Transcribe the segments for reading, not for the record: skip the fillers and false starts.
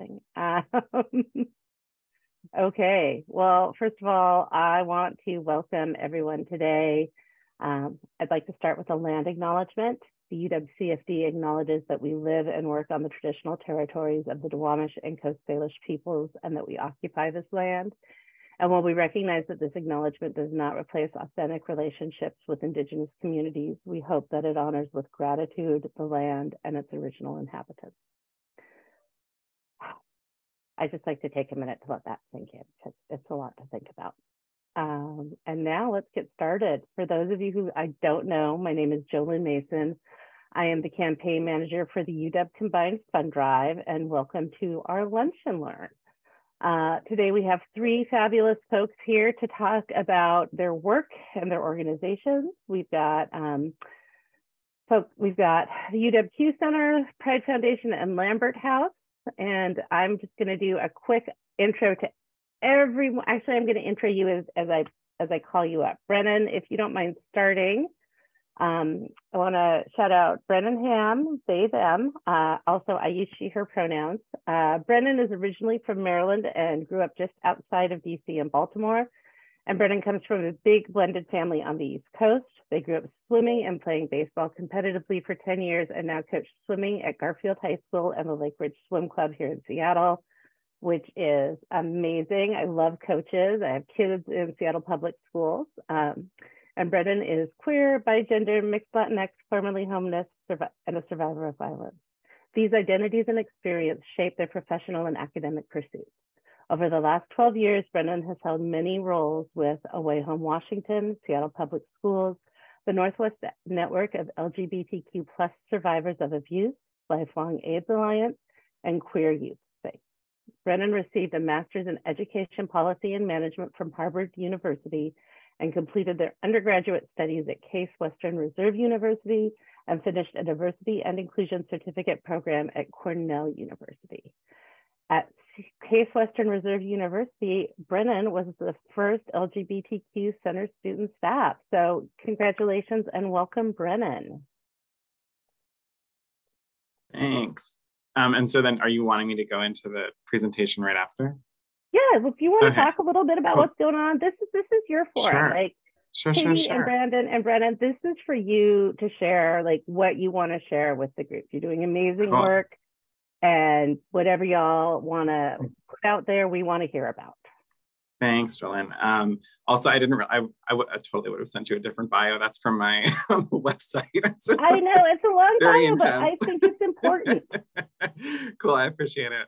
everything. Okay, well, first of all, I want to welcome everyone today. I'd like to start with a land acknowledgement. The UWCFD acknowledges that we live and work on the traditional territories of the Duwamish and Coast Salish peoples and that we occupy this land. And while we recognize that this acknowledgement does not replace authentic relationships with Indigenous communities, we hope that it honors with gratitude the land and its original inhabitants. I just like to take a minute to let that sink in because it's a lot to think about. And now let's get started. For those of you who I don't know, my name is Jolyn Mason. I am the campaign manager for the UW Combined Fund Drive, and welcome to our Lunch and Learn. Today we have three fabulous folks here to talk about their work and their organizations. We've got the UWQ Center, Pride Foundation, and Lambert House. And I'm just going to do a quick intro to everyone. Actually, I'm going to intro you as I call you up. Brennan, if you don't mind starting. I want to shout out Brennan Ham, they, them. Also, I use she, her pronouns. Brennan is originally from Maryland and grew up just outside of DC and Baltimore. And Brennan comes from a big blended family on the East Coast. They grew up swimming and playing baseball competitively for 10 years and now coach swimming at Garfield High School and the Lake Ridge Swim Club here in Seattle, which is amazing. I love coaches. I have kids in Seattle public schools. And Brennan is queer, bigender, mixed Latinx, formerly homeless, and a survivor of violence. These identities and experience shape their professional and academic pursuits. Over the last 12 years, Brennan has held many roles with Away Home Washington, Seattle Public Schools, the Northwest Network of LGBTQ plus survivors of abuse, Lifelong AIDS Alliance, and Queer Youth Space. Brennan received a master's in education policy and management from Harvard University and completed their undergraduate studies at Case Western Reserve University and finished a diversity and inclusion certificate program at Cornell University. At Case Western Reserve University, Brennan was the first LGBTQ Center student staff. So congratulations and welcome, Brennan. Thanks. And so then are you wanting me to go into the presentation right after? Yeah, if you want to talk a little bit about what's going on, this is your forum. Sure. Like Sure. and Brandon and Brennan, this is for you to share like what you want to share with the group. You're doing amazing work. And whatever y'all want to put out there, we want to hear about. Thanks, Jolyn. Also, I totally would have sent you a different bio. That's from my website. So I know, it's a long bio, but I think it's important. Cool, I appreciate it.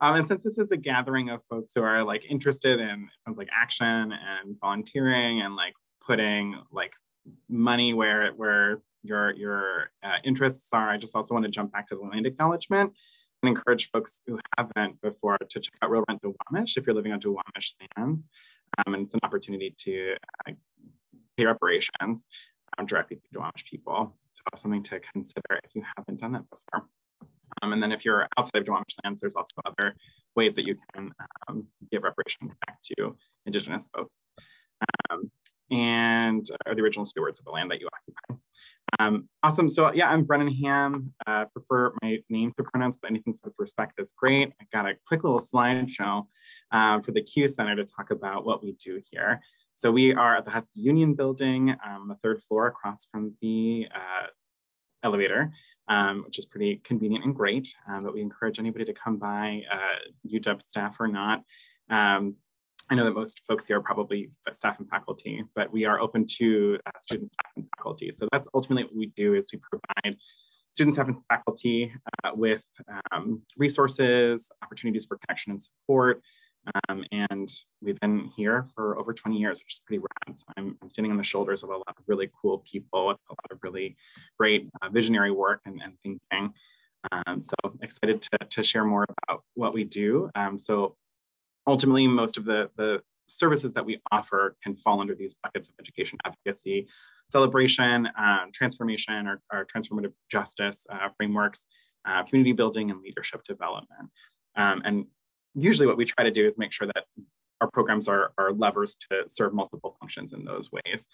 And since this is a gathering of folks who are like interested in, it sounds like action and volunteering and like putting like money where your interests are, I just also want to jump back to the land acknowledgement and encourage folks who haven't before to check out Real Rent Duwamish if you're living on Duwamish lands. And it's an opportunity to pay reparations directly to Duwamish people. So something to consider if you haven't done that before. And then if you're outside of Duwamish lands, there's also other ways that you can give reparations back to Indigenous folks and are the original stewards of the land that you occupy. Awesome. So yeah, I'm Brennan Ham. Prefer my name to pronouns, but anything with respect is great. I got a quick little slideshow for the Q Center to talk about what we do here. So we are at the Husky Union building, the third floor across from the elevator, which is pretty convenient and great. But we encourage anybody to come by, UW staff or not. I know that most folks here are probably staff and faculty, but we are open to student, staff, and faculty. So that's ultimately what we do is we provide students, staff, and faculty with resources, opportunities for connection and support. And we've been here for over 20 years, which is pretty rad. So I'm standing on the shoulders of a lot of really cool people with a lot of really great visionary work and thinking. So excited to share more about what we do. So ultimately, most of the services that we offer can fall under these buckets of education advocacy, celebration, transformation, or transformative justice frameworks, community building, and leadership development. And usually what we try to do is make sure that our programs are levers to serve multiple functions in those ways.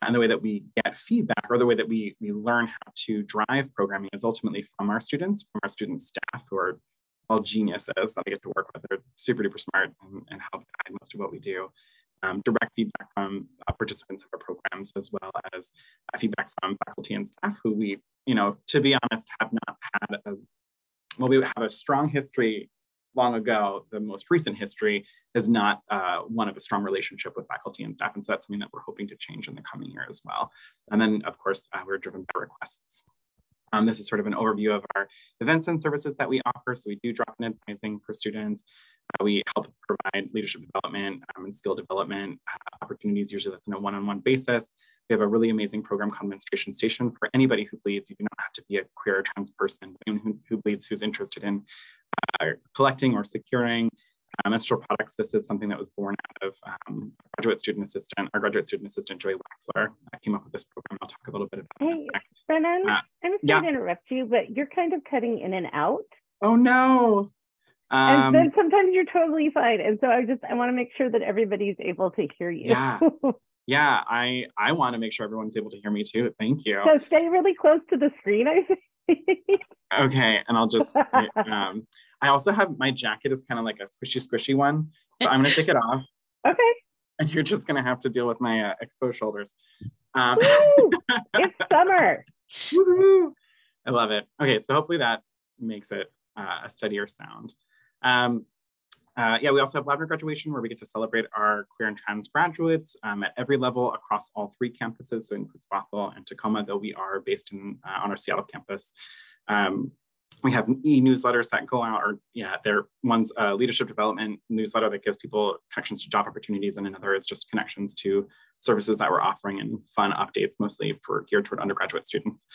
And the way that we get feedback, or the way that we learn how to drive programming, is ultimately from our student staff who are all geniuses that I get to work with. They're super duper smart and help guide most of what we do. Direct feedback from participants of our programs, as well as feedback from faculty and staff who we, to be honest, have not had we have a strong history long ago. The most recent history is not one of a strong relationship with faculty and staff. And so that's something that we're hoping to change in the coming year as well. And then, of course, we're driven by requests. This is sort of an overview of our events and services that we offer. So we do drop-in advising for students. We help provide leadership development and skill development opportunities. Usually that's on a one-on-one basis. We have a really amazing program called Menstruation Station for anybody who bleeds. You do not have to be a queer or trans person. Anyone who bleeds, who's interested in collecting or securing menstrual products. This is something that was born out of our graduate student assistant, Joy Waxler, came up with this program. I'll talk a little bit about it. Hey, Brennan, I'm sorry to interrupt you, but you're kind of cutting in and out. Oh, no. And then sometimes you're totally fine. And so I want to make sure that everybody's able to hear you. Yeah. Yeah, I want to make sure everyone's able to hear me too. Thank you. So stay really close to the screen, I think. Okay, and I'll just, I also have, my jacket is kind of like a squishy one. So I'm going to take it off. Okay. And you're just going to have to deal with my exposed shoulders. It's summer. Woo-hoo. I love it. Okay, so hopefully that makes it a steadier sound. Yeah, we also have Lavender Graduation, where we get to celebrate our queer and trans graduates at every level across all 3 campuses, so it includes Bothell and Tacoma, though we are based on our Seattle campus. We have e-newsletters that go out, or one's a leadership development newsletter that gives people connections to job opportunities, and another is just connections to services that we're offering and fun updates, mostly geared toward undergraduate students.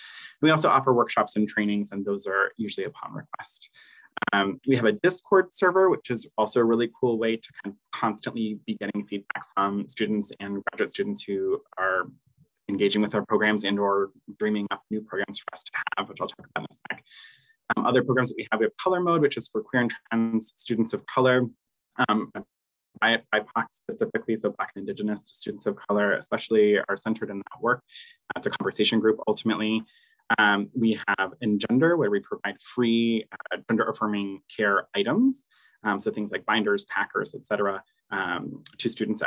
We also offer workshops and trainings, and those are usually upon request. We have a Discord server, which is also a really cool way to kind of constantly be getting feedback from students and graduate students who are engaging with our programs and or dreaming up new programs for us to have, which I'll talk about in a sec. Other programs that we have Color Mode, which is for queer and trans students of color, BIPOC specifically, so Black and Indigenous students of color, especially, are centered in that work. It's a conversation group, ultimately. We have Engender, where we provide free gender-affirming care items, so things like binders, packers, etc., to students.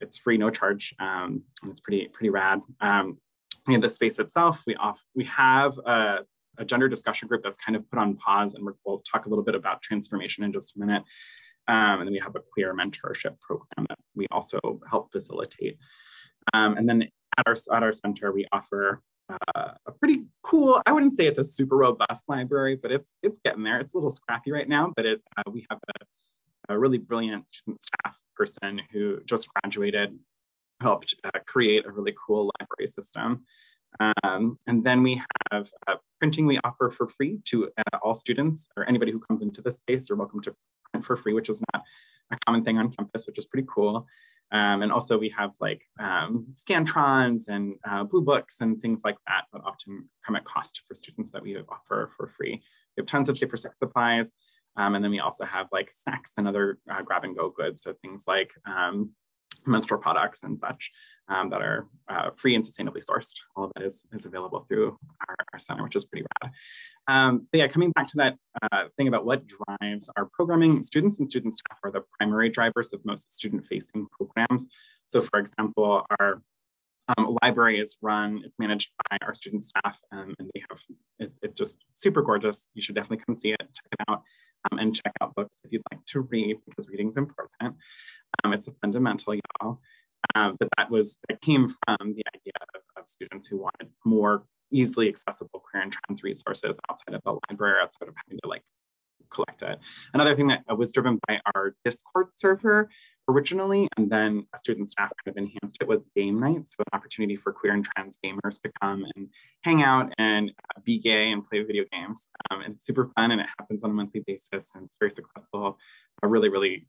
It's free, no charge, and it's pretty rad. In the space itself, we have a gender discussion group that's kind of put on pause, and we'll talk a little bit about transformation in just a minute. And then we have a queer mentorship program that we also help facilitate. And then at our center, we offer a pretty cool, I wouldn't say it's a super robust library, but it's getting there. It's a little scrappy right now, but we have a really brilliant student staff person who just graduated, helped create a really cool library system. And then we have printing we offer for free to all students, or anybody who comes into the space. You're welcome to print for free, which is not a common thing on campus, which is pretty cool. And also we have like Scantrons and Blue Books and things like that often come at cost for students that we offer for free. We have tons of paper supplies. And then we also have like snacks and other grab and go goods. So things like menstrual products and such that are free and sustainably sourced. All of that is available through our center, which is pretty rad. But yeah, coming back to that thing about what drives our programming, students and student staff are the primary drivers of most student-facing programs. So for example, our library is it's managed by our student staff, and they have, it's just super gorgeous. You should definitely come see it, check it out, and check out books if you'd like to read, because reading's important. It's a fundamental, y'all. But that came from the idea of students who wanted more easily accessible queer and trans resources outside of the library, outside of having to like collect it. Another thing that was driven by our Discord server originally, and then a student staff kind of enhanced it, was game night. So an opportunity for queer and trans gamers to come and hang out and be gay and play video games. And it's super fun, and it happens on a monthly basis, and it's very successful. A really, really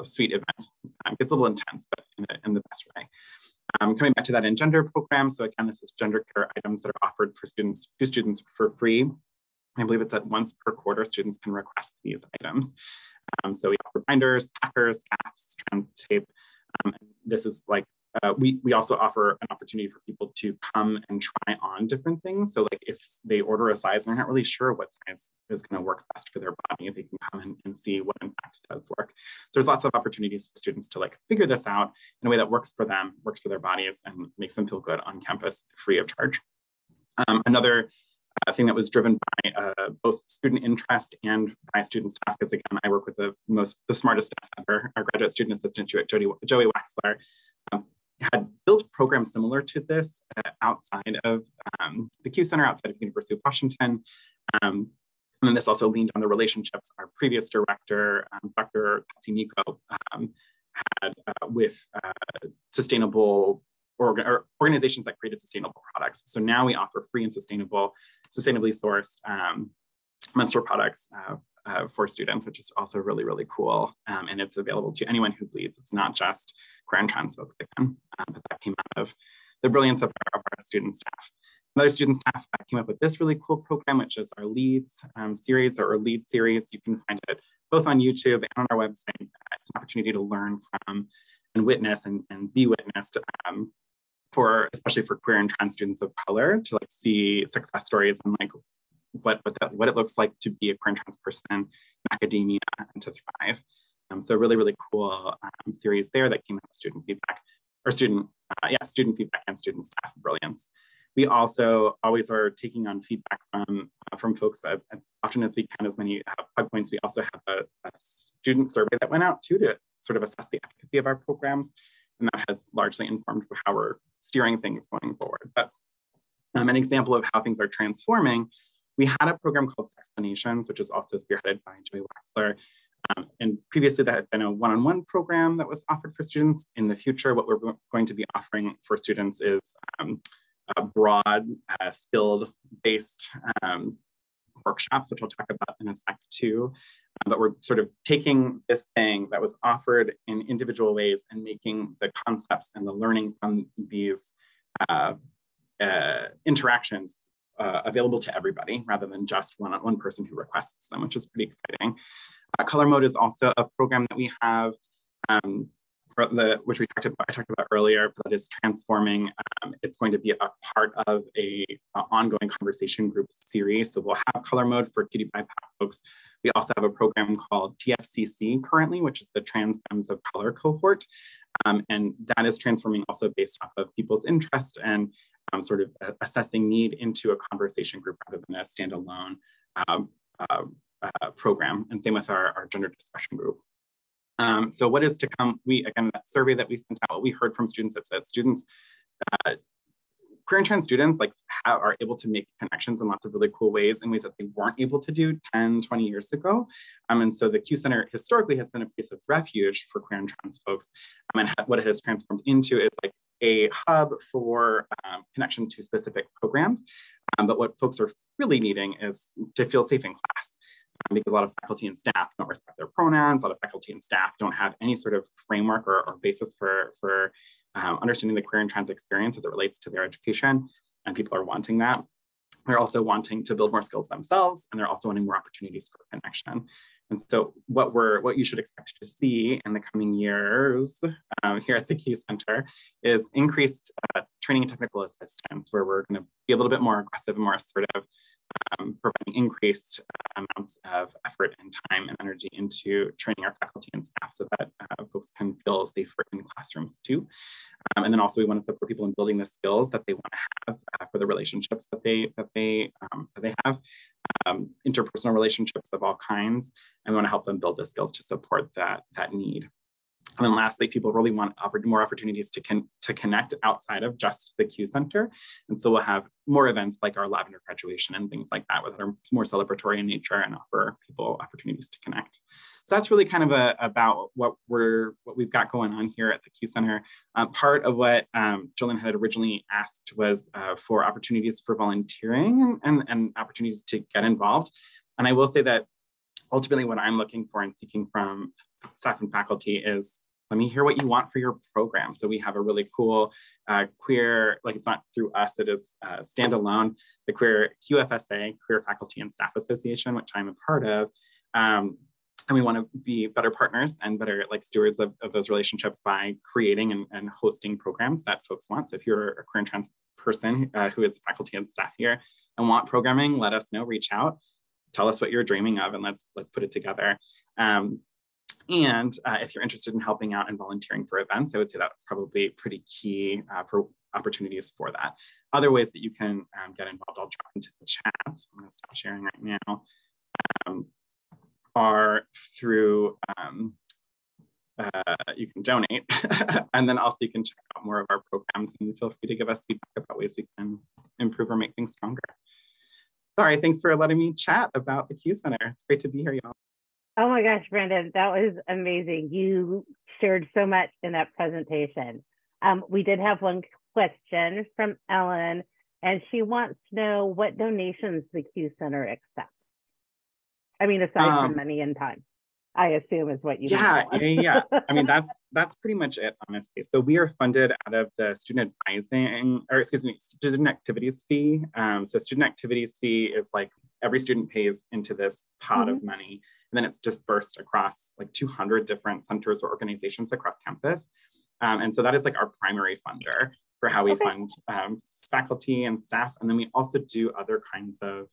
sweet event. It gets a little intense, but in the best way. Coming back to that Engender program. So again, this is gender care items that are offered to students for free. I believe it's at once per quarter, students can request these items. So we offer binders, packers, caps, trans tape. This is like we also offer an opportunity for people to come and try on different things. So like if they order a size and they're not really sure what size is going to work best for their body, they can come and see what in fact does work. So there's lots of opportunities for students to like figure this out in a way that works for them, works for their bodies, and makes them feel good on campus free of charge. Another thing that was driven by both student interest and by student staff, because again, I work with the smartest staff ever. Our graduate student assistant, Joey Waxler, had built programs similar to this outside of the Q Center, outside of University of Washington. And then this also leaned on the relationships our previous director, Dr. Patsy Nico, had with sustainable organizations that created sustainable products. So now we offer free and sustainably sourced menstrual products for students, which is also really, really cool. And it's available to anyone who bleeds. It's not just queer and trans folks again, but that came out of the brilliance of our student staff. Another student staff came up with this really cool program, which is our LEADS series, or our LEAD series. You can find it both on YouTube and on our website. It's an opportunity to learn from and witness and be witnessed especially for queer and trans students of color, to like see success stories and like what it looks like to be a queer and trans person in academia and to thrive. So really, really cool series there that came out of student feedback, or student feedback and student staff brilliance. We also always are taking on feedback from folks as often as we can, as many plug points. We also have a student survey that went out too, to sort of assess the efficacy of our programs. And that has largely informed how we're steering things going forward. But an example of how things are transforming, we had a program called Explanations, which is also spearheaded by Joey Waxler. And previously that had been a one-on-one program that was offered for students. In the future, what we're going to be offering for students is a broad, skilled-based workshops, which I'll talk about in a sec too. But we're sort of taking this thing that was offered in individual ways and making the concepts and the learning from these interactions available to everybody, rather than just one person who requests them, which is pretty exciting. Color Mode is also a program that we have, which I talked about earlier, that is transforming. It's going to be a part of a ongoing conversation group series. So we'll have Color Mode for QT5 folks. We also have a program called TFCC currently, which is the Trans Femmes of Color cohort. And that is transforming also based off of people's interest and sort of assessing need into a conversation group rather than a standalone program. And same with our gender discussion group. So what is to come? Again, that survey that we sent out, what we heard from students, is that students, queer and trans students, are able to make connections in lots of really cool ways, in ways that they weren't able to do 10, 20 years ago. And so the Q Center historically has been a place of refuge for queer and trans folks. And what it has transformed into is like a hub for connection to specific programs. But what folks are really needing is to feel safe in class. Because a lot of faculty and staff don't respect their pronouns. A lot of faculty and staff don't have any sort of framework or basis for understanding the queer and trans experience as it relates to their education. And people are wanting that. They're also wanting to build more skills themselves, and they're also wanting more opportunities for connection. And so what you should expect to see in the coming years here at the Q Center is increased training and technical assistance, where we're going to be a little bit more aggressive and more assertive, providing increased amounts of effort and time and energy into training our faculty and staff so that folks can feel safer in classrooms too. And then also we want to support people in building the skills that they want to have for the relationships that they have, interpersonal relationships of all kinds, and we want to help them build the skills to support that need. And then lastly, people really want more opportunities to connect outside of just the Q Center. And so we'll have more events like our lavender graduation and things like that, that are more celebratory in nature and offer people opportunities to connect. So that's really kind of about what we've got going on here at the Q Center. Part of what Jillian had originally asked was for opportunities for volunteering and opportunities to get involved. And I will say that ultimately what I'm looking for and seeking from staff and faculty is, let me hear what you want for your program. So we have a really cool queer, it's not through us, it is standalone, the Queer QFSA, Queer Faculty and Staff Association, which I'm a part of. And we want to be better partners and better like stewards of those relationships by creating and hosting programs that folks want. So if you're a queer and trans person who is faculty and staff here and want programming, let us know, reach out, tell us what you're dreaming of, and let's put it together. And if you're interested in helping out and volunteering for events, I would say that's probably pretty key for opportunities for that. Other ways that you can get involved, I'll drop into the chat. So I'm going to stop sharing right now. Are through, you can donate, and then also you can check out more of our programs, and feel free to give us feedback about ways we can improve or make things stronger. Sorry, thanks for letting me chat about the Q Center. It's great to be here, y'all. Oh my gosh, Brendan, that was amazing. You shared so much in that presentation. We did have one question from Ellen, and she wants to know what donations the Q Center accepts. I mean, aside from money and time, I assume is what you mean. Yeah. I mean, that's pretty much it, honestly. So we are funded out of the student activities fee. So student activities fee is like every student pays into this pot of money, and then it's dispersed across like 200 different centers or organizations across campus. And so that is like our primary funder for how we fund faculty and staff. And then we also do other kinds of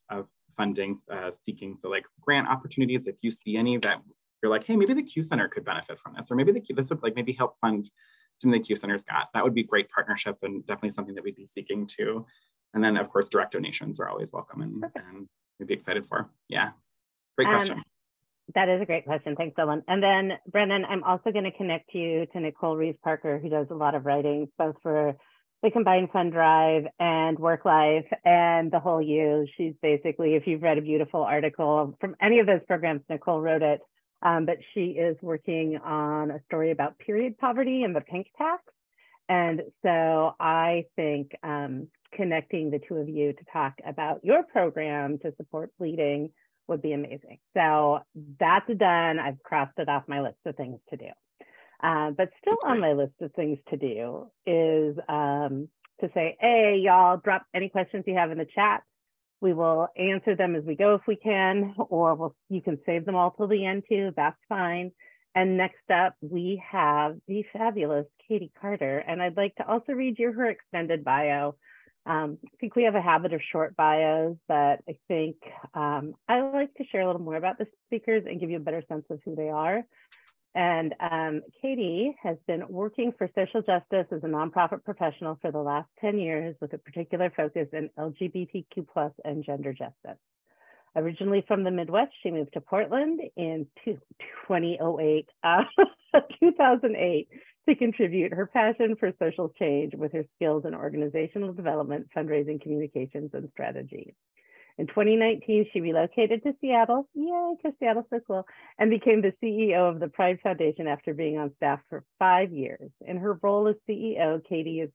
funding seeking. So like grant opportunities, if you see any that you're like, hey, maybe the Q Center could benefit from this, or maybe this would like maybe help fund some of the Q Center's got. That would be great partnership and definitely something that we'd be seeking to. And then of course, direct donations are always welcome and we'd be excited for. Yeah, great question. That is a great question. Thanks, Ellen. And then Brennan, I'm also going to connect you to Nicole Reeves-Parker, who does a lot of writing, both for the Combined Fund Drive and Work Life and the Whole U. She's basically, if you've read a beautiful article from any of those programs, Nicole wrote it, but she is working on a story about period poverty and the pink tax. And so I think connecting the two of you to talk about your program to support bleeding would be amazing. So that's done. I've crossed it off my list of things to do. But still on my list of things to do is to say, hey, y'all, drop any questions you have in the chat. We will answer them as we go if we can, or you can save them all till the end too, that's fine. And next up, we have the fabulous Katie Carter. And I'd like to also read you her extended bio. I think we have a habit of short bios, but I think I like to share a little more about the speakers and give you a better sense of who they are. And Katie has been working for social justice as a nonprofit professional for the last 10 years with a particular focus in LGBTQ+ and gender justice. Originally from the Midwest, she moved to Portland in 2008 to contribute her passion for social change with her skills in organizational development, fundraising, communications, and strategy. In 2019, she relocated to Seattle, yay, because Seattle's so cool, and became the CEO of the Pride Foundation after being on staff for 5 years. In her role as CEO, Katie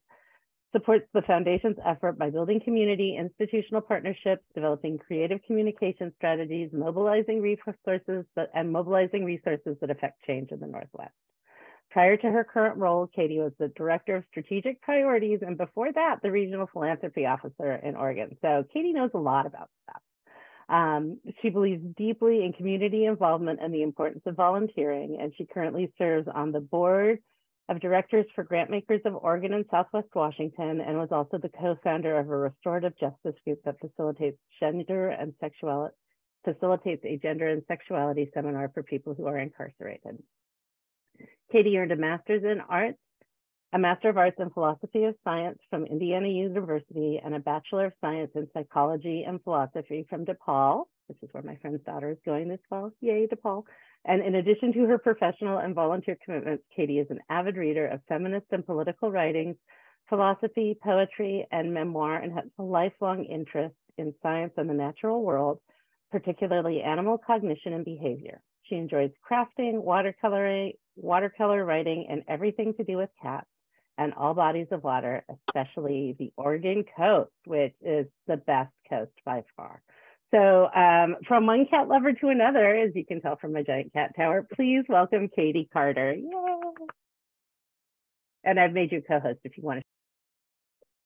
supports the foundation's effort by building community, institutional partnerships, developing creative communication strategies, mobilizing resources that affect change in the Northwest. Prior to her current role, Katie was the Director of Strategic Priorities, and before that, the Regional Philanthropy Officer in Oregon. So Katie knows a lot about stuff. She believes deeply in community involvement and the importance of volunteering, and she currently serves on the Board of Directors for Grantmakers of Oregon and Southwest Washington, and was also the co-founder of a restorative justice group that facilitates a gender and sexuality seminar for people who are incarcerated. Katie earned a Master's in Arts, a Master of Arts in Philosophy of Science from Indiana University, and a Bachelor of Science in Psychology and Philosophy from DePaul, which is where my friend's daughter is going this fall, yay, DePaul. And in addition to her professional and volunteer commitments, Katie is an avid reader of feminist and political writings, philosophy, poetry, and memoir, and has a lifelong interest in science and the natural world, particularly animal cognition and behavior. She enjoys crafting, watercolor writing, and everything to do with cats and all bodies of water, especially the Oregon coast, which is the best coast by far. So from one cat lover to another, as you can tell from my giant cat tower, please welcome Katie Carter. Yay! And I've made you co-host if you want to.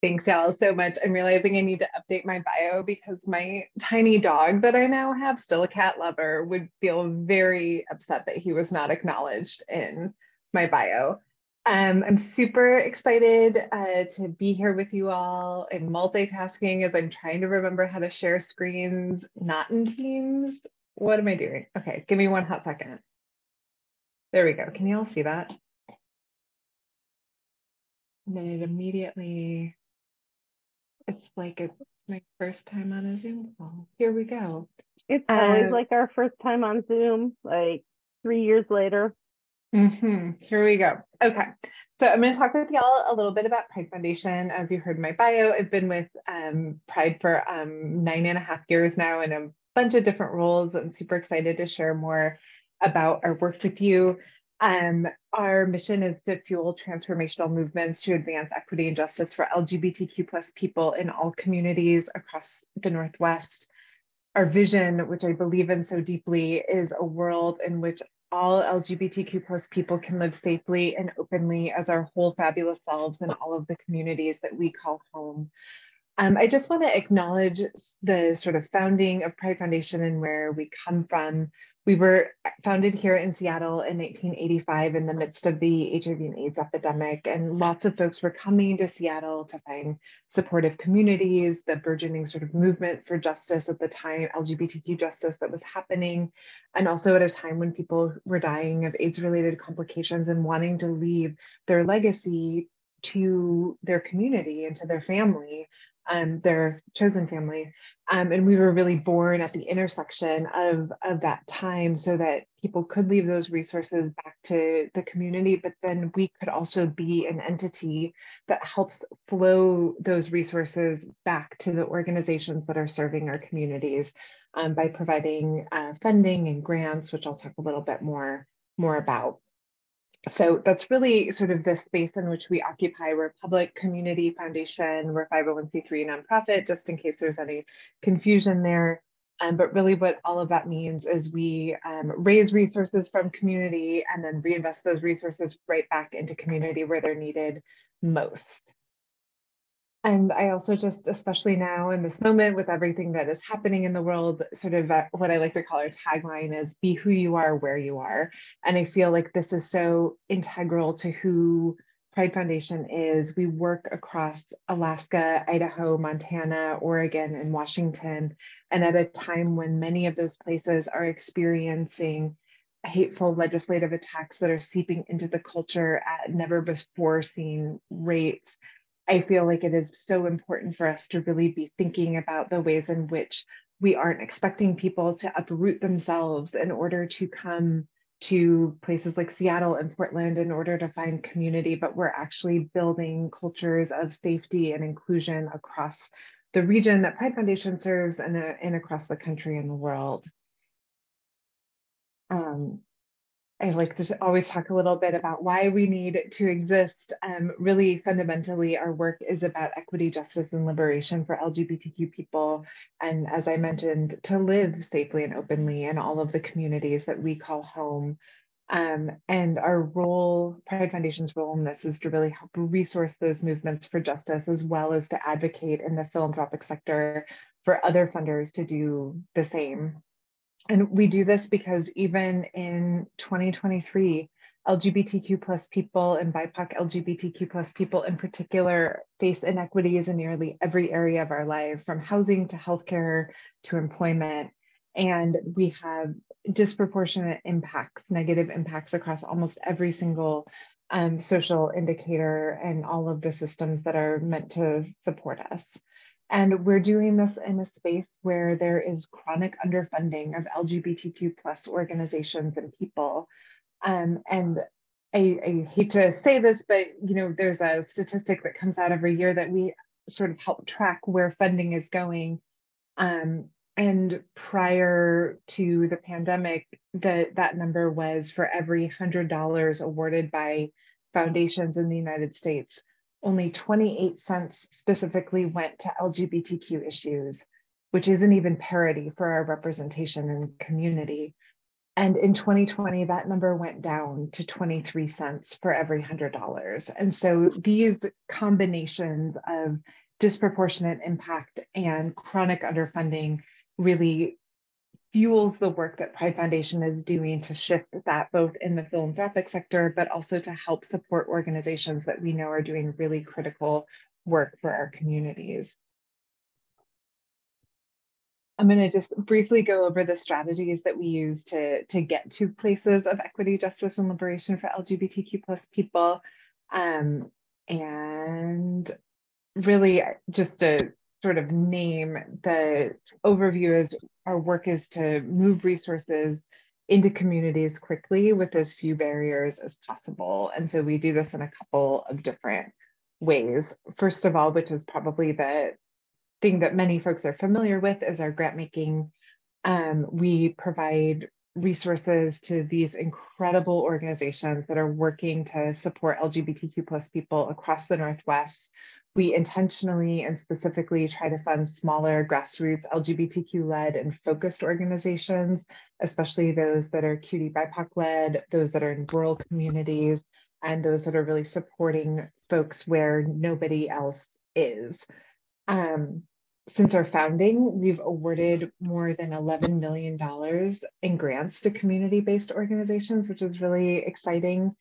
Thanks, y'all, so much. I'm realizing I need to update my bio because my tiny dog that I now have, still a cat lover, would feel very upset that he was not acknowledged in my bio. I'm super excited to be here with you all. I'm multitasking as I'm trying to remember how to share screens, not in Teams. What am I doing? Okay, give me one hot second. There we go. Can you all see that? And then it immediately, it's like it's my first time on a Zoom call. Here we go. It's always like our first time on Zoom, like 3 years later. Here we go. Okay, so I'm going to talk with y'all a little bit about Pride Foundation. As you heard in my bio, I've been with Pride for 9.5 years now in a bunch of different roles. I'm super excited to share more about our work with you. Our mission is to fuel transformational movements to advance equity and justice for LGBTQ plus people in all communities across the Northwest. Our vision, which I believe in so deeply, is a world in which all LGBTQ plus people can live safely and openly as our whole fabulous selves in all of the communities that we call home. I just want to acknowledge the sort of founding of Pride Foundation and where we come from. We were founded here in Seattle in 1985 in the midst of the HIV and AIDS epidemic, and lots of folks were coming to Seattle to find supportive communities, the burgeoning sort of movement for justice at the time, LGBTQ justice that was happening, and also at a time when people were dying of AIDS-related complications and wanting to leave their legacy to their community and to their family. Their chosen family. And we were really born at the intersection of that time so that people could leave those resources back to the community, but then we could also be an entity that helps flow those resources back to the organizations that are serving our communities by providing funding and grants, which I'll talk a little bit more about. So that's really sort of the space in which we occupy. We're a public community foundation. We're a 501c3 nonprofit, just in case there's any confusion there. But really what all of that means is we raise resources from community and then reinvest those resources right back into community where they're needed most. And I also just, especially now in this moment with everything that is happening in the world, sort of what I like to call our tagline is be who you are, where you are. And I feel like this is so integral to who Pride Foundation is. We work across Alaska, Idaho, Montana, Oregon, and Washington. And at a time when many of those places are experiencing hateful legislative attacks that are seeping into the culture at never before seen rates, I feel like it is so important for us to really be thinking about the ways in which we aren't expecting people to uproot themselves in order to come to places like Seattle and Portland in order to find community, but we're actually building cultures of safety and inclusion across the region that Pride Foundation serves and across the country and the world. I like to always talk a little bit about why we need to exist. Really, fundamentally, our work is about equity, justice, and liberation for LGBTQ people. And as I mentioned, to live safely and openly in all of the communities that we call home. And our role, Pride Foundation's role in this is to really help resource those movements for justice, as well as to advocate in the philanthropic sector for other funders to do the same. And we do this because even in 2023, LGBTQ plus people and BIPOC LGBTQ plus people in particular face inequities in nearly every area of our life, from housing to healthcare to employment. And we have disproportionate impacts, negative impacts across almost every single social indicator and all of the systems that are meant to support us. And we're doing this in a space where there is chronic underfunding of LGBTQ plus organizations and people. And I hate to say this, but there's a statistic that comes out every year that we sort of help track where funding is going. And prior to the pandemic, that number was for every $100 awarded by foundations in the United States, only 28 cents specifically went to LGBTQ issues, which isn't even parity for our representation and community. And in 2020, that number went down to 23 cents for every $100. And so these combinations of disproportionate impact and chronic underfunding really fuels the work that Pride Foundation is doing to shift that both in the philanthropic sector, but also to help support organizations that we know are doing really critical work for our communities. I'm going to just briefly go over the strategies that we use to get to places of equity, justice, and liberation for LGBTQ plus people. And really just to sort of name the overview is our work is to move resources into communities quickly with as few barriers as possible. And so we do this in a couple of different ways. First of all, which is probably the thing that many folks are familiar with, is our grant making. We provide resources to these incredible organizations that are working to support LGBTQ plus people across the Northwest. We intentionally and specifically try to fund smaller grassroots LGBTQ-led and focused organizations, especially those that are QT BIPOC-led, those that are in rural communities, and those that are really supporting folks where nobody else is. Since our founding, we've awarded more than $11 million in grants to community-based organizations, which is really exciting.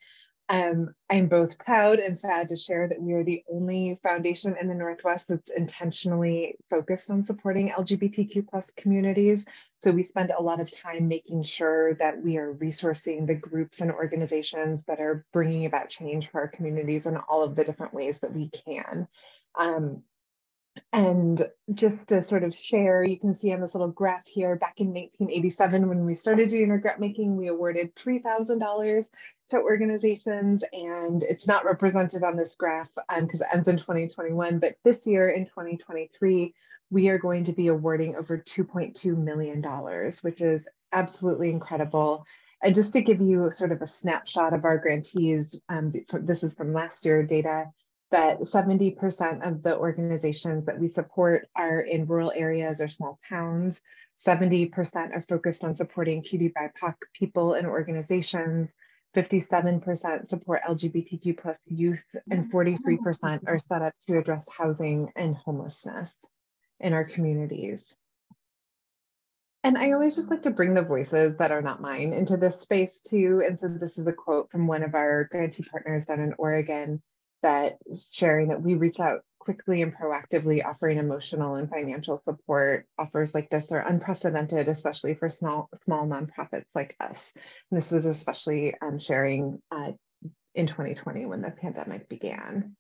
I'm both proud and sad to share that we are the only foundation in the Northwest that's intentionally focused on supporting LGBTQ plus communities. So we spend a lot of time making sure that we are resourcing the groups and organizations that are bringing about change for our communities in all of the different ways that we can. And just to sort of share, you can see on this little graph here, back in 1987, when we started doing our grant making, we awarded $3,000 to organizations, and it's not represented on this graph because it ends in 2021, but this year in 2023, we are going to be awarding over $2.2 million, which is absolutely incredible. And just to give you sort of a snapshot of our grantees, this is from last year data, that 70% of the organizations that we support are in rural areas or small towns. 70% are focused on supporting QT BIPOC people and organizations. 57% support LGBTQ plus youth, and 43% are set up to address housing and homelessness in our communities. And I always just like to bring the voices that are not mine into this space too. And so this is a quote from one of our grantee partners down in Oregon that is sharing that we reach out quickly and proactively, offering emotional and financial support. Offers like this are unprecedented, especially for small nonprofits like us. And this was especially sharing in 2020 when the pandemic began.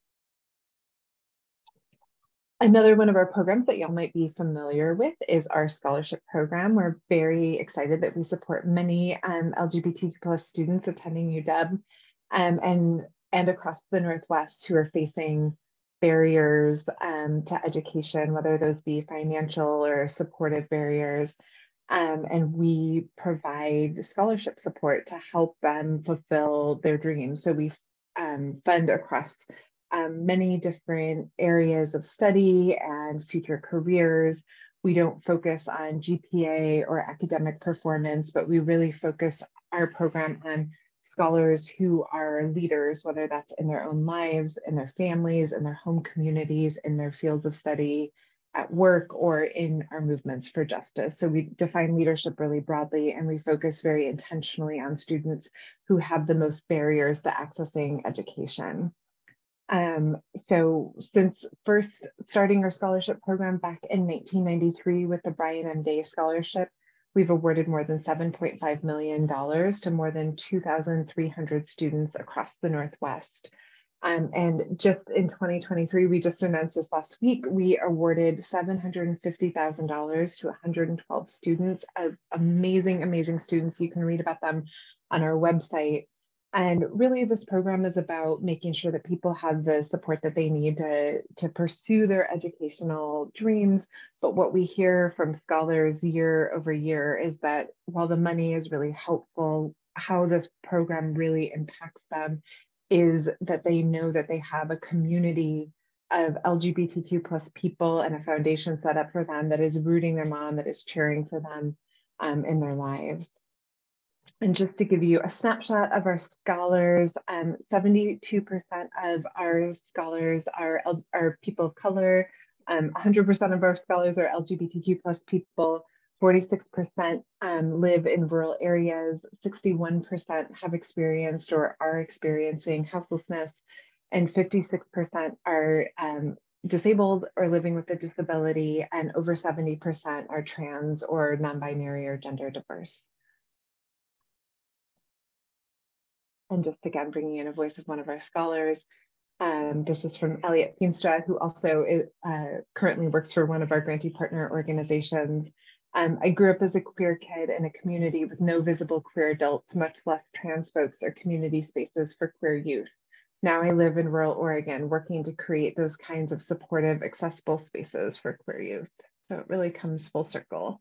Another one of our programs that y'all might be familiar with is our scholarship program. We're very excited that we support many LGBTQ plus students attending UW and across the Northwest who are facing barriers to education, whether those be financial or supportive barriers. And we provide scholarship support to help them fulfill their dreams. So we fund across many different areas of study and future careers. We don't focus on GPA or academic performance, but we really focus our program on scholars who are leaders, whether that's in their own lives, in their families, in their home communities, in their fields of study, at work, or in our movements for justice. So we define leadership really broadly, and we focus very intentionally on students who have the most barriers to accessing education. So since first starting our scholarship program back in 1993 with the Brian M. Day Scholarship, we've awarded more than $7.5 million to more than 2,300 students across the Northwest. And just in 2023, we just announced this last week, we awarded $750,000 to 112 students, amazing, amazing students. You can read about them on our website. And really, this program is about making sure that people have the support that they need to pursue their educational dreams. But what we hear from scholars year over year is that while the money is really helpful, how this program really impacts them is that they know that they have a community of LGBTQ plus people and a foundation set up for them that is rooting them on, that is cheering for them in their lives. And just to give you a snapshot of our scholars, 72% of our scholars are people of color, 100% of our scholars are LGBTQ plus people, 46% live in rural areas, 61% have experienced or are experiencing houselessness, and 56% are disabled or living with a disability, and over 70% are trans or non-binary or gender diverse. And just again, bringing in a voice of one of our scholars. This is from Elliot Feenstra, who also currently works for one of our grantee partner organizations. I grew up as a queer kid in a community with no visible queer adults, much less trans folks or community spaces for queer youth. Now I live in rural Oregon, working to create those kinds of supportive, accessible spaces for queer youth. So it really comes full circle.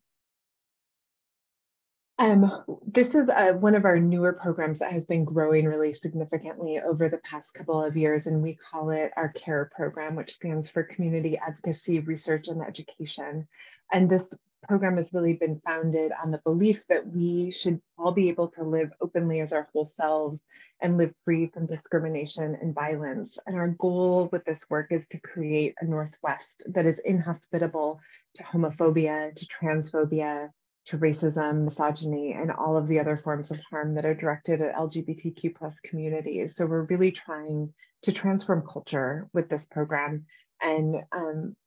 This is one of our newer programs that has been growing really significantly over the past couple of years, and we call it our CARE program, which stands for Community Advocacy, Research, and Education. And this program has really been founded on the belief that we should all be able to live openly as our whole selves and live free from discrimination and violence. And our goal with this work is to create a Northwest that is inhospitable to homophobia, to transphobia, to racism, misogyny, and all of the other forms of harm that are directed at LGBTQ plus communities. So we're really trying to transform culture with this program and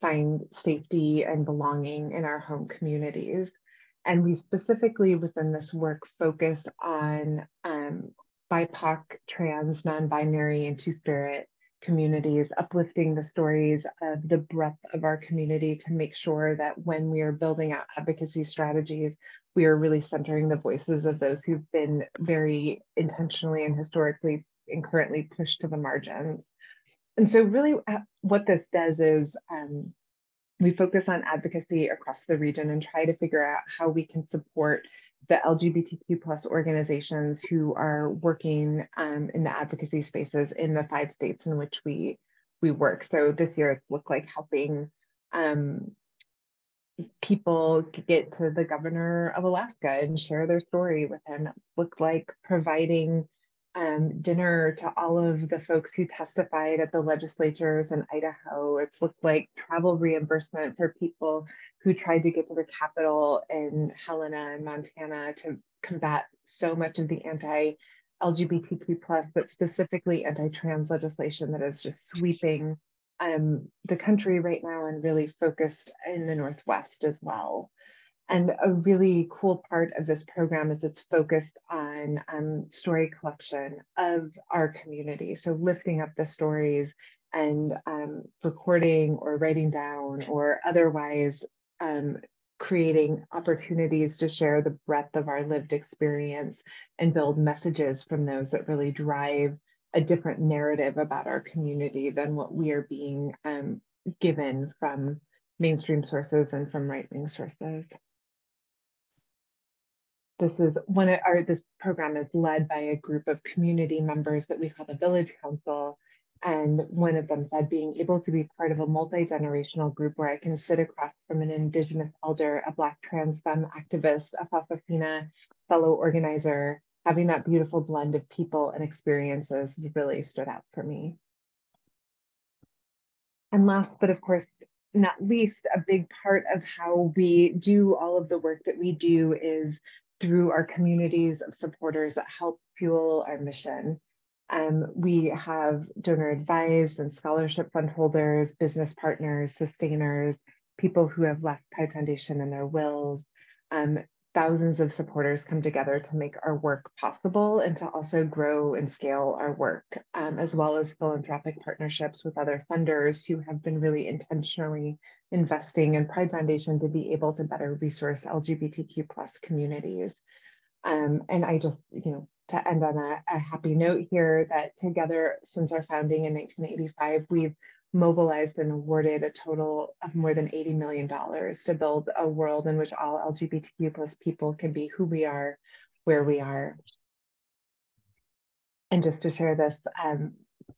find safety and belonging in our home communities. And we specifically within this work focus on BIPOC, trans, non-binary, and two-spirit communities, uplifting the stories of the breadth of our community to make sure that when we are building out advocacy strategies, we are really centering the voices of those who've been very intentionally and historically and currently pushed to the margins. And so really what this does is we focus on advocacy across the region and try to figure out how we can support the LGBTQ plus organizations who are working in the advocacy spaces in the 5 states in which we work. So this year it looked like helping people get to the governor of Alaska and share their story with him. It looked like providing dinner to all of the folks who testified at the legislatures in Idaho. It's looked like travel reimbursement for people who tried to get to the Capitol in Helena and Montana to combat so much of the anti-LGBTQ plus, but specifically anti-trans legislation that is just sweeping the country right now and really focused in the Northwest as well. And a really cool part of this program is it's focused on story collection of our community. So lifting up the stories and recording or writing down or otherwise creating opportunities to share the breadth of our lived experience and build messages from those that really drive a different narrative about our community than what we are being given from mainstream sources and from right-wing sources. This program is led by a group of community members that we call the Village Council. And one of them said being able to be part of a multi-generational group where I can sit across from an Indigenous elder, a Black trans femme activist, a Fafafina fellow organizer, having that beautiful blend of people and experiences has really stood out for me. And last, but of course, not least, a big part of how we do all of the work that we do is through our communities of supporters that help fuel our mission. We have donor advised and scholarship fund holders, business partners, sustainers, people who have left Pride Foundation in their wills. Thousands of supporters come together to make our work possible and to also grow and scale our work, as well as philanthropic partnerships with other funders who have been really intentionally investing in Pride Foundation to be able to better resource LGBTQ plus communities. And I just, to end on a happy note here, that together since our founding in 1985, we've mobilized and awarded a total of more than $80 million to build a world in which all LGBTQ plus people can be who we are, where we are. And just to share this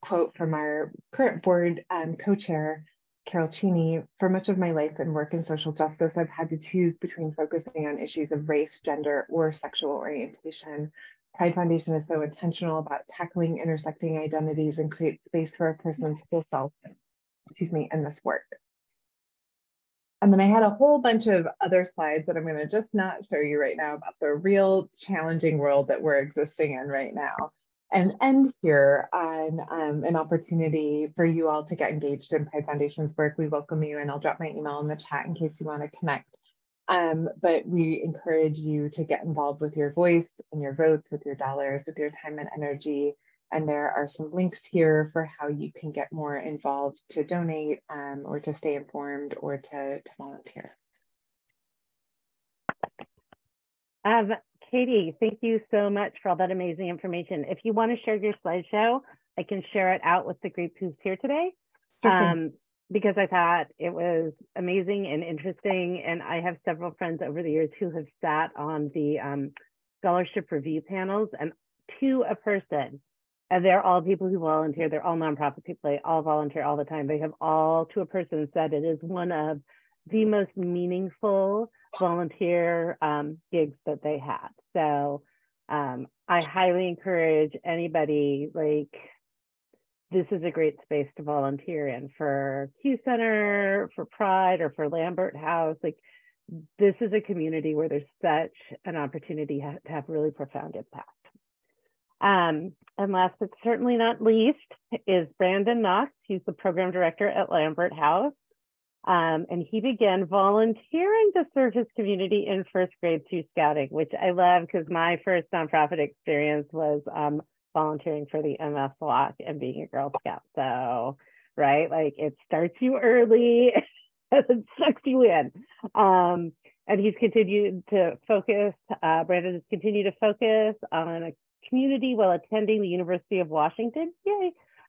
quote from our current board co-chair, Carol Cheney. For much of my life and work in social justice, I've had to choose between focusing on issues of race, gender, or sexual orientation. Pride Foundation is so intentional about tackling intersecting identities and create space for a person's full self, in this work. And then I had a whole bunch of other slides that I'm going to just not show you right now about the real challenging world that we're existing in right now, and end here on an opportunity for you all to get engaged in Pride Foundation's work. We welcome you, and I'll drop my email in the chat in case you want to connect. But we encourage you to get involved with your voice and your votes, with your dollars, with your time and energy. And there are some links here for how you can get more involved to donate or to stay informed or to volunteer. Katie, thank you so much for all that amazing information. If you want to share your slideshow, I can share it out with the group who's here today. Because I thought it was amazing and interesting. And I have several friends over the years who have sat on the scholarship review panels, and to a person, and they're all people who volunteer. They're all nonprofit people. They all volunteer all the time. They have all, to a person, said it is one of the most meaningful volunteer gigs that they had. So I highly encourage anybody, like, this is a great space to volunteer in for Q Center, for Pride, or for Lambert House. Like, this is a community where there's such an opportunity to have really profound impact. And last but certainly not least is Brandon Knox. He's the program director at Lambert House. And he began volunteering to serve his community in first grade through scouting, which I love because my first nonprofit experience was volunteering for the MS Walk and being a Girl Scout. So, right, like, it starts you early and it sucks you in. And he's continued to focus, Brandon has continued to focus on a community while attending the University of Washington,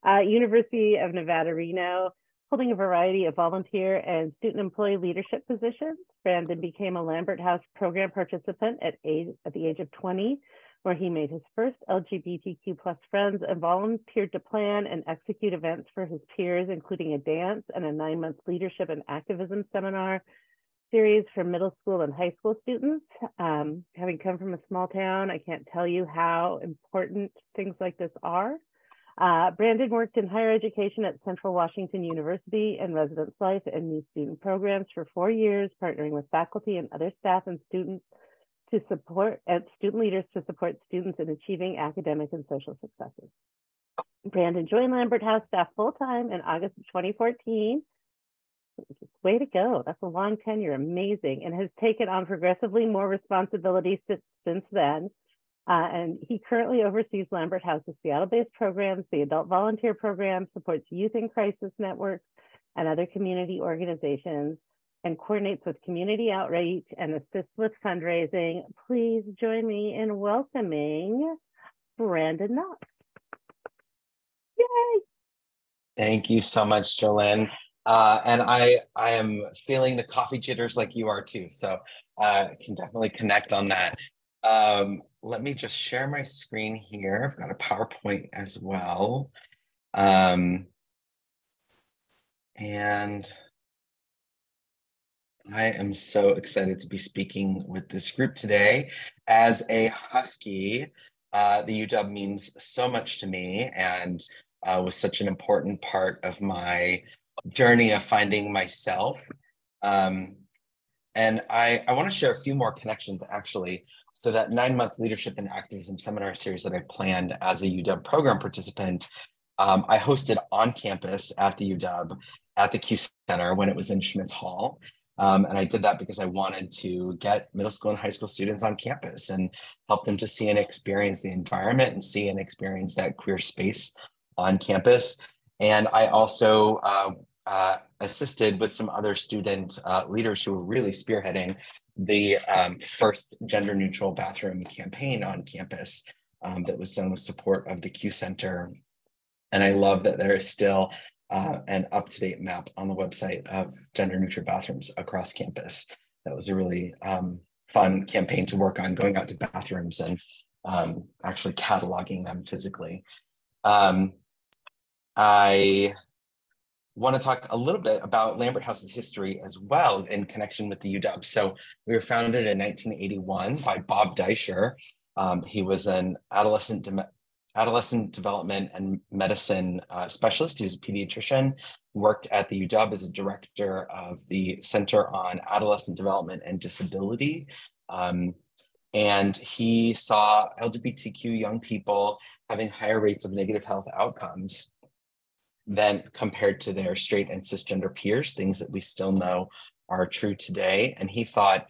University of Nevada, Reno, holding a variety of volunteer and student employee leadership positions. Brandon became a Lambert House program participant at the age of 20, where he made his first LGBTQ plus friends and volunteered to plan and execute events for his peers, including a dance and a 9-month leadership and activism seminar series for middle school and high school students. Having come from a small town, I can't tell you how important things like this are. Brandon worked in higher education at Central Washington University and residence life and new student programs for 4 years, partnering with faculty and other staff and students to support student leaders to support students in achieving academic and social successes. Brandon joined Lambert House staff full-time in August of 2014. Way to go. That's a long tenure. Amazing. And has taken on progressively more responsibilities since then. And he currently oversees Lambert House's Seattle-based programs, the Adult Volunteer Program, supports youth in crisis networks and other community organizations, and coordinates with community outreach and assists with fundraising. Please join me in welcoming Brandon Knox. Yay! Thank you so much, Jolene. And I am feeling the coffee jitters like you are too. So can definitely connect on that. Let me just share my screen here. I've got a PowerPoint as well. And I am so excited to be speaking with this group today. As a Husky, the UW means so much to me and was such an important part of my journey of finding myself. And I want to share a few more connections, actually. So that 9-month leadership and activism seminar series that I planned as a UW program participant, I hosted on campus at the UW at the Q Center when it was in Schmitz Hall. And I did that because I wanted to get middle school and high school students on campus and help them to see and experience the environment and see and experience that queer space on campus. And I also assisted with some other student leaders who were really spearheading the first gender neutral bathroom campaign on campus that was done with support of the Q Center. And I love that there is still an up-to-date map on the website of gender neutral bathrooms across campus. That was a really fun campaign to work on, going out to bathrooms and actually cataloging them physically. I want to talk a little bit about Lambert House's history as well in connection with the UW. So we were founded in 1981 by Bob Deischer. He was an adolescent development and medicine specialist. He was a pediatrician, worked at the UW as a director of the Center on Adolescent Development and Disability. And he saw LGBTQ young people having higher rates of negative health outcomes than compared to their straight and cisgender peers, things that we still know are true today. And he thought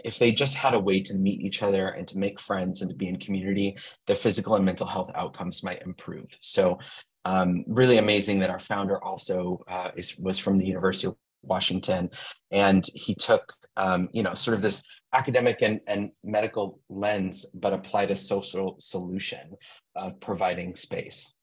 if they just had a way to meet each other and to make friends and to be in community, their physical and mental health outcomes might improve. So really amazing that our founder also was from the University of Washington. And he took, sort of this academic and medical lens, but applied a social solution of providing space.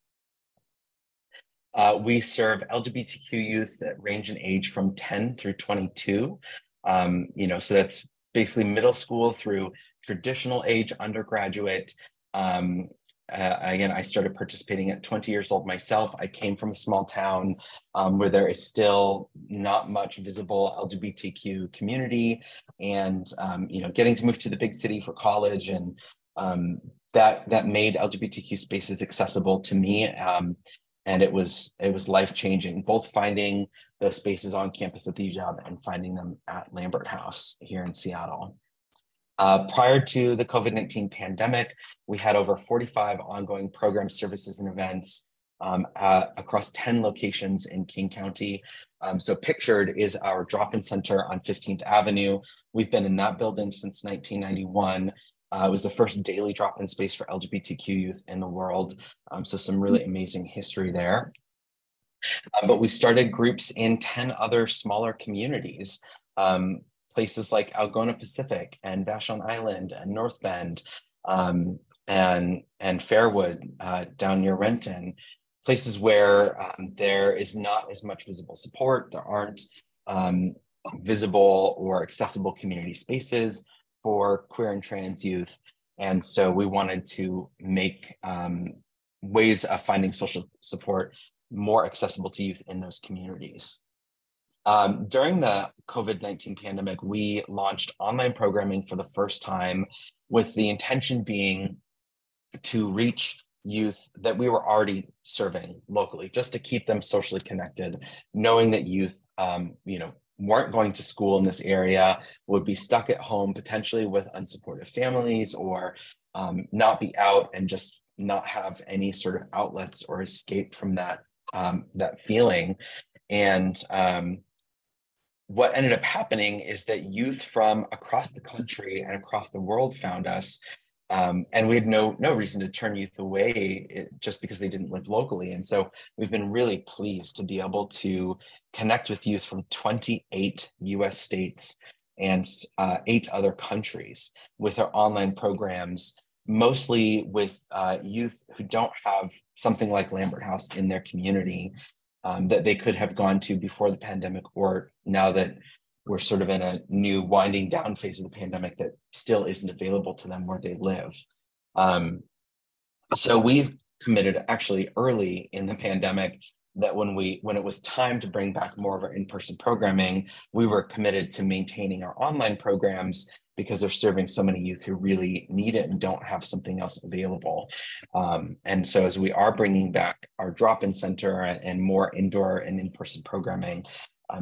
We serve LGBTQ youth that range in age from 10 through 22. So that's basically middle school through traditional age undergraduate. Again, I started participating at 20 years old myself. I came from a small town where there is still not much visible LGBTQ community, and getting to move to the big city for college, and that made LGBTQ spaces accessible to me. And it was life-changing, both finding those spaces on campus at the UW and finding them at Lambert House here in Seattle. Prior to the COVID-19 pandemic, we had over 45 ongoing programs, services, and events across 10 locations in King County. So pictured is our drop-in center on 15th Avenue. We've been in that building since 1991. It was the first daily drop-in space for LGBTQ youth in the world. So some really amazing history there. But we started groups in 10 other smaller communities, places like Algona Pacific and Vashon Island and North Bend and Fairwood down near Renton, places where there is not as much visible support. There aren't visible or accessible community spaces for queer and trans youth. And so we wanted to make ways of finding social support more accessible to youth in those communities. During the COVID-19 pandemic, we launched online programming for the first time, with the intention being to reach youth that we were already serving locally, just to keep them socially connected, knowing that youth, weren't going to school in this area, would be stuck at home potentially with unsupportive families, or not be out and just not have any sort of outlets or escape from that feeling. And what ended up happening is that youth from across the country and across the world found us, and we had no reason to turn youth away just because they didn't live locally. And so we've been really pleased to be able to connect with youth from 28 US states and 8 other countries with our online programs, mostly with youth who don't have something like Lambert House in their community that they could have gone to before the pandemic, or now that we're sort of in a new winding down phase of the pandemic that still isn't available to them where they live. So we've committed actually early in the pandemic that when it was time to bring back more of our in-person programming, we were committed to maintaining our online programs because they're serving so many youth who really need it and don't have something else available. And so as we are bringing back our drop-in center and more indoor and in-person programming,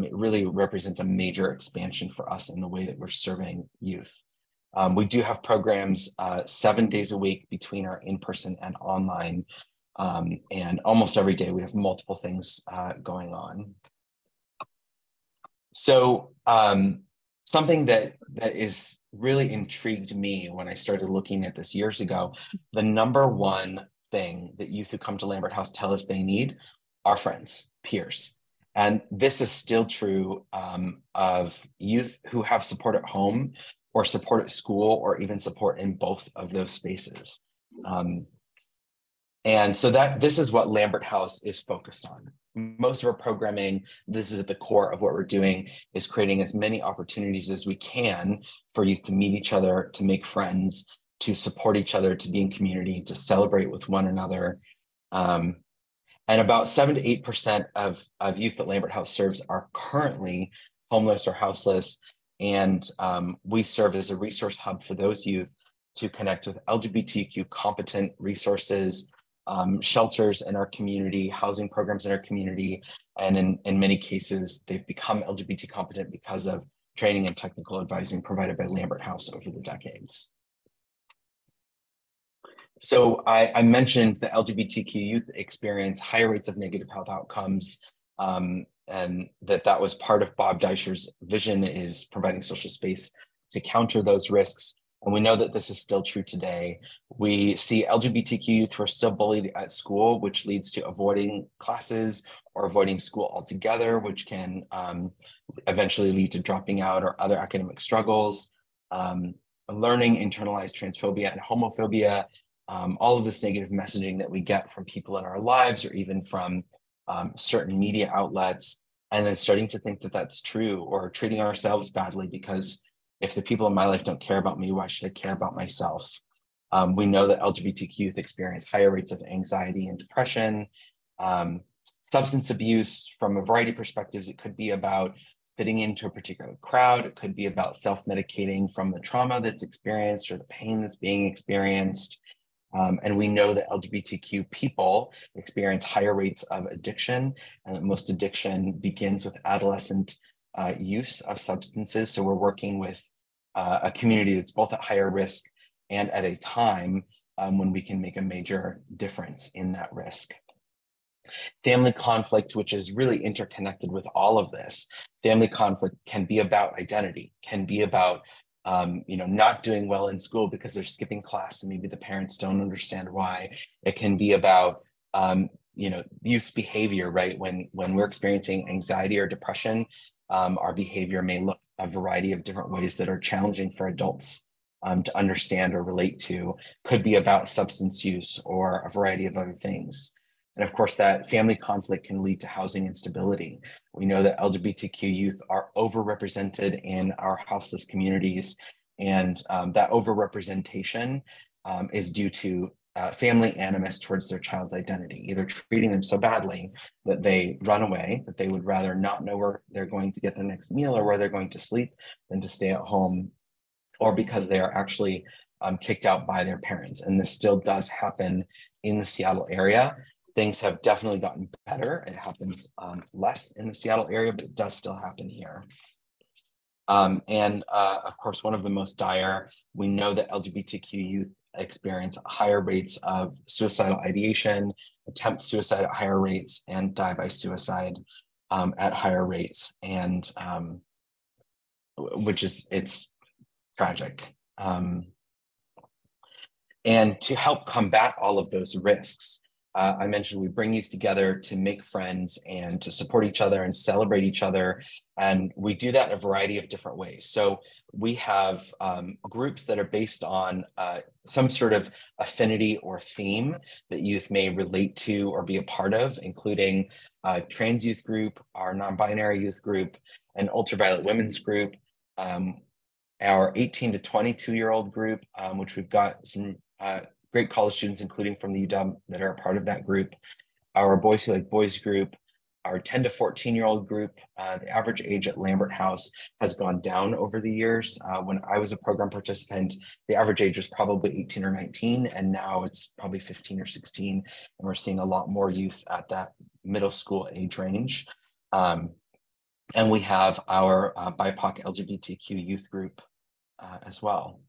it really represents a major expansion for us in the way that we're serving youth. We do have programs 7 days a week between our in-person and online, and almost every day we have multiple things going on. So something that is really intrigued me when I started looking at this years ago, the number one thing that youth who come to Lambert House tell us they need are friends, peers. And this is still true of youth who have support at home or support at school or even support in both of those spaces. And so this is what Lambert House is focused on. Most of our programming, this is at the core of what we're doing, is creating as many opportunities as we can for youth to meet each other, to make friends, to support each other, to be in community, to celebrate with one another. And about 7 to 8% of youth that Lambert House serves are currently homeless or houseless. And we serve as a resource hub for those youth to connect with LGBTQ competent resources, shelters in our community, housing programs in our community. And in many cases, they've become LGBT competent because of training and technical advising provided by Lambert House over the decades. So I mentioned the LGBTQ youth experience higher rates of negative health outcomes, and that was part of Bob Deischer's vision, is providing social space to counter those risks. And we know that this is still true today. We see LGBTQ youth who are still bullied at school, which leads to avoiding classes or avoiding school altogether, which can eventually lead to dropping out or other academic struggles, learning internalized transphobia and homophobia, all of this negative messaging that we get from people in our lives or even from certain media outlets, and then starting to think that that's true, or treating ourselves badly because if the people in my life don't care about me, why should I care about myself? We know that LGBTQ youth experience higher rates of anxiety and depression, substance abuse from a variety of perspectives. It could be about fitting into a particular crowd. It could be about self-medicating from the trauma that's experienced or the pain that's being experienced. And we know that LGBTQ people experience higher rates of addiction, and that most addiction begins with adolescent use of substances. So we're working with a community that's both at higher risk and at a time when we can make a major difference in that risk. Family conflict, which is really interconnected with all of this. Family conflict can be about identity, can be about not doing well in school because they're skipping class and maybe the parents don't understand why. It can be about youth behavior, right? When we're experiencing anxiety or depression, our behavior may look a variety of different ways that are challenging for adults to understand or relate to. Could be about substance use or a variety of other things. And of course, that family conflict can lead to housing instability. We know that LGBTQ youth are overrepresented in our houseless communities, and that overrepresentation is due to family animus towards their child's identity, either treating them so badly that they run away, that they would rather not know where they're going to get their next meal or where they're going to sleep than to stay at home, or because they are actually kicked out by their parents. And this still does happen in the Seattle area. Things have definitely gotten better. It happens less in the Seattle area, but it does still happen here. Of course, one of the most dire, we know that LGBTQ youth experience higher rates of suicidal ideation, attempt suicide at higher rates, and die by suicide at higher rates, and it's tragic. And to help combat all of those risks, I mentioned we bring youth together to make friends and to support each other and celebrate each other. And we do that in a variety of different ways. So we have groups that are based on some sort of affinity or theme that youth may relate to or be a part of, including a trans youth group, our non-binary youth group, an ultraviolet women's group, our 18 to 22-year-old group, which we've got some great college students, including from the UW, that are a part of that group, our Boys Who Like Boys group, our 10 to 14-year-old group. The average age at Lambert House has gone down over the years. When I was a program participant, the average age was probably 18 or 19, and now it's probably 15 or 16. And we're seeing a lot more youth at that middle school age range. And we have our BIPOC LGBTQ youth group as well.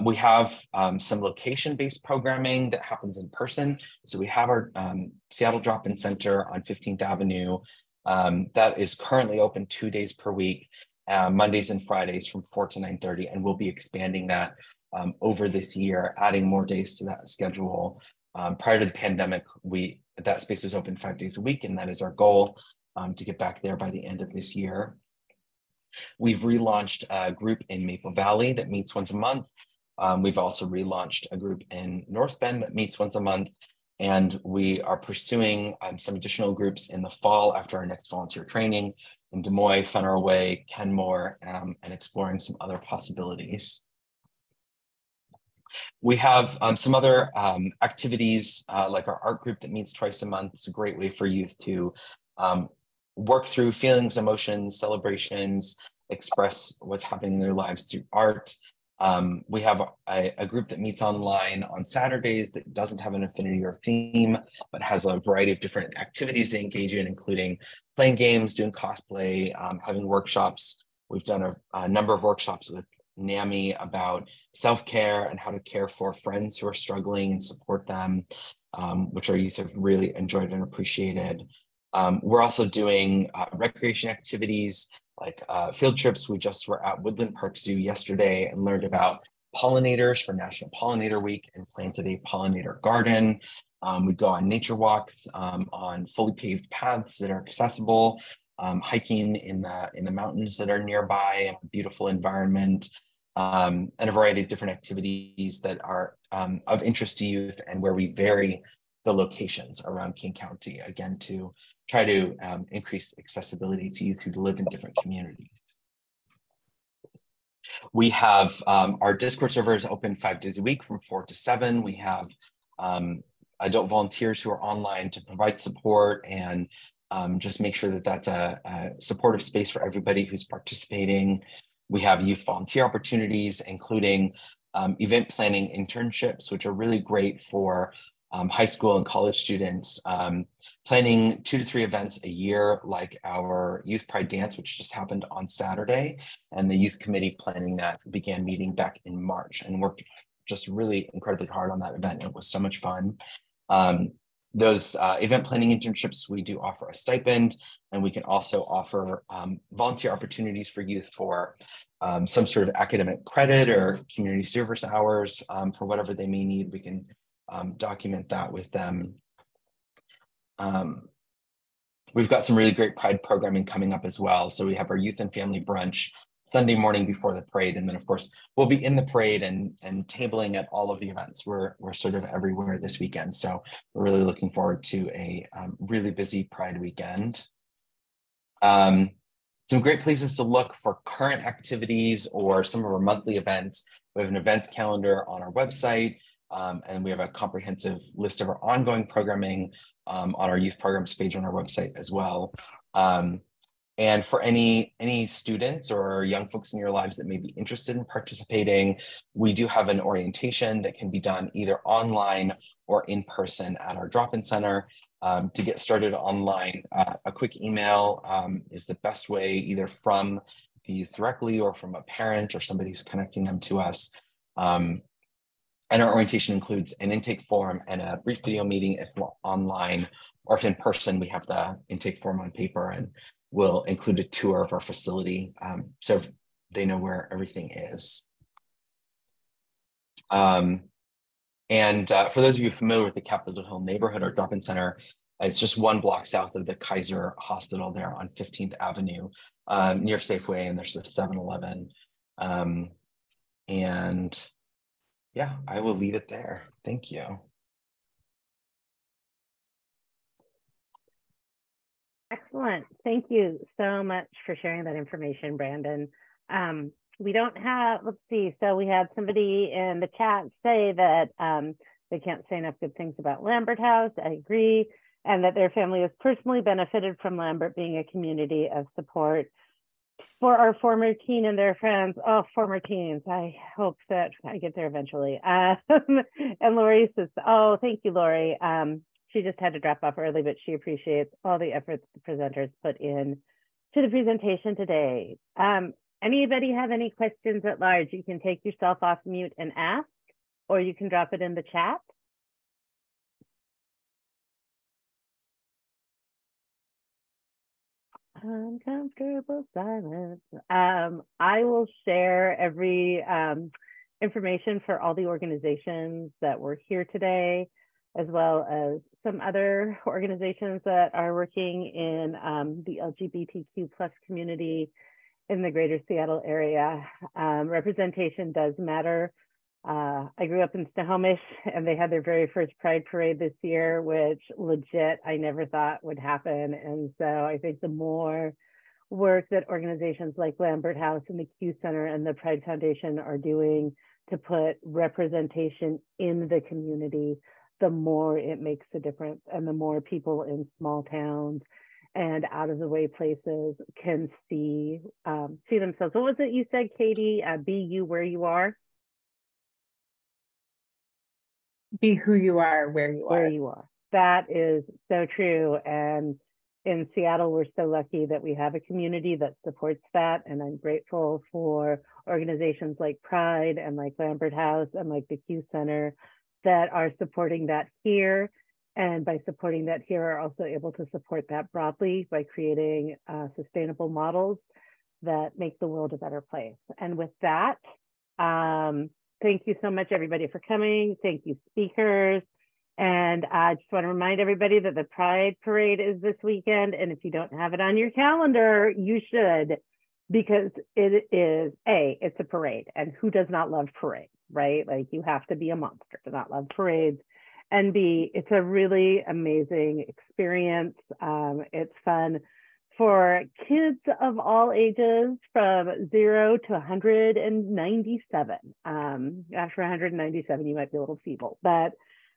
We have some location-based programming that happens in person. So we have our Seattle Drop-In Center on 15th Avenue that is currently open 2 days per week, Mondays and Fridays from 4 to 9:30, and we'll be expanding that over this year, adding more days to that schedule. Prior to the pandemic, that space was open 5 days a week, and that is our goal to get back there by the end of this year. We've relaunched a group in Maple Valley that meets once a month. We've also relaunched a group in North Bend that meets once a month. And we are pursuing some additional groups in the fall after our next volunteer training in Des Moines, Fenner Way, Kenmore, and exploring some other possibilities. We have some other activities like our art group that meets twice a month. It's a great way for youth to work through feelings, emotions, celebrations, express what's happening in their lives through art. We have a group that meets online on Saturdays that doesn't have an affinity or theme, but has a variety of different activities they engage in, including playing games, doing cosplay, having workshops. We've done a number of workshops with NAMI about self-care and how to care for friends who are struggling and support them, which our youth have really enjoyed and appreciated. We're also doing recreation activities like field trips. We just were at Woodland Park Zoo yesterday and learned about pollinators for National Pollinator Week and planted a pollinator garden. We go on nature walks on fully paved paths that are accessible, hiking in the mountains that are nearby, and a beautiful environment, and a variety of different activities that are of interest to youth, and where we vary the locations around King County, again, to try to increase accessibility to youth who live in different communities. We have our Discord servers open 5 days a week from 4 to 7. We have adult volunteers who are online to provide support and just make sure that that's a supportive space for everybody who's participating. We have youth volunteer opportunities, including event planning internships, which are really great for high school and college students, planning 2 to 3 events a year, like our Youth Pride Dance, which just happened on Saturday, and the youth committee planning that began meeting back in March and worked just really incredibly hard on that event. It was so much fun. Those event planning internships, we do offer a stipend, and we can also offer volunteer opportunities for youth for some sort of academic credit or community service hours for whatever they may need. We can document that with them. We've got some really great Pride programming coming up as well. So we have our youth and family brunch Sunday morning before the parade. And then of course, we'll be in the parade and tabling at all of the events. We're sort of everywhere this weekend. So we're really looking forward to a really busy Pride weekend. Some great places to look for current activities or some of our monthly events. We have an events calendar on our website, and we have a comprehensive list of our ongoing programming on our youth programs page on our website as well. And for any students or young folks in your lives that may be interested in participating, we do have an orientation that can be done either online or in person at our drop-in center. To get started online, a quick email is the best way, either from the youth directly or from a parent or somebody who's connecting them to us. And our orientation includes an intake form and a brief video meeting if online, or if in person, we have the intake form on paper, and we'll include a tour of our facility so they know where everything is. For those of you familiar with the Capitol Hill neighborhood, our drop-in center, it's just 1 block south of the Kaiser Hospital there on 15th Avenue, near Safeway, and there's a 7-Eleven. And yeah, I will leave it there. Thank you. Excellent. Thank you so much for sharing that information, Brandon. We don't have, let's see, so we had somebody in the chat say that they can't say enough good things about Lambert House. I agree. And that their family has personally benefited from Lambert being a community of support for our former teen and their friends. Oh, former teens. I hope that I get there eventually. And Lori says, oh, thank you, Lori. She just had to drop off early, but she appreciates all the efforts the presenters put in to the presentation today. Anybody have any questions at large? You can take yourself off mute and ask, or you can drop it in the chat. Uncomfortable silence. I will share every information for all the organizations that were here today, as well as some other organizations that are working in the LGBTQ plus community in the greater Seattle area. Representation does matter. I grew up in Snohomish, and they had their very first Pride Parade this year, which legit I never thought would happen. And so I think the more work that organizations like Lambert House and the Q Center and the Pride Foundation are doing to put representation in the community, the more it makes a difference, and the more people in small towns and out of the way places can see themselves. What was it you said, Katie? Be you where you are. Be who you are, where you are. Where you are. That is so true. And in Seattle, we're so lucky that we have a community that supports that. And I'm grateful for organizations like Pride and like Lambert House and like the Q Center that are supporting that here. And by supporting that here, are also able to support that broadly by creating sustainable models that make the world a better place. And with that, thank you so much, everybody, for coming. Thank you, speakers. And I just want to remind everybody that the Pride Parade is this weekend. And if you don't have it on your calendar, you should, because it is, it's a parade. And who does not love parades, right? Like, you have to be a monster to not love parades. And B, it's a really amazing experience. It's fun for kids of all ages from 0 to 197. After 197, you might be a little feeble, but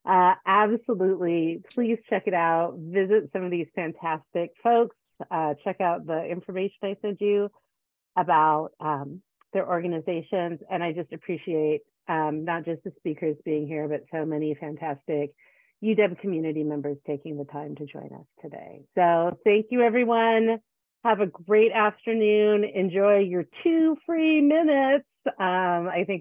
absolutely, please check it out. Visit some of these fantastic folks. Check out the information I sent you about their organizations. And I just appreciate not just the speakers being here, but so many fantastic UW community members taking the time to join us today. So thank you, everyone. Have a great afternoon. Enjoy your 2 free minutes. I think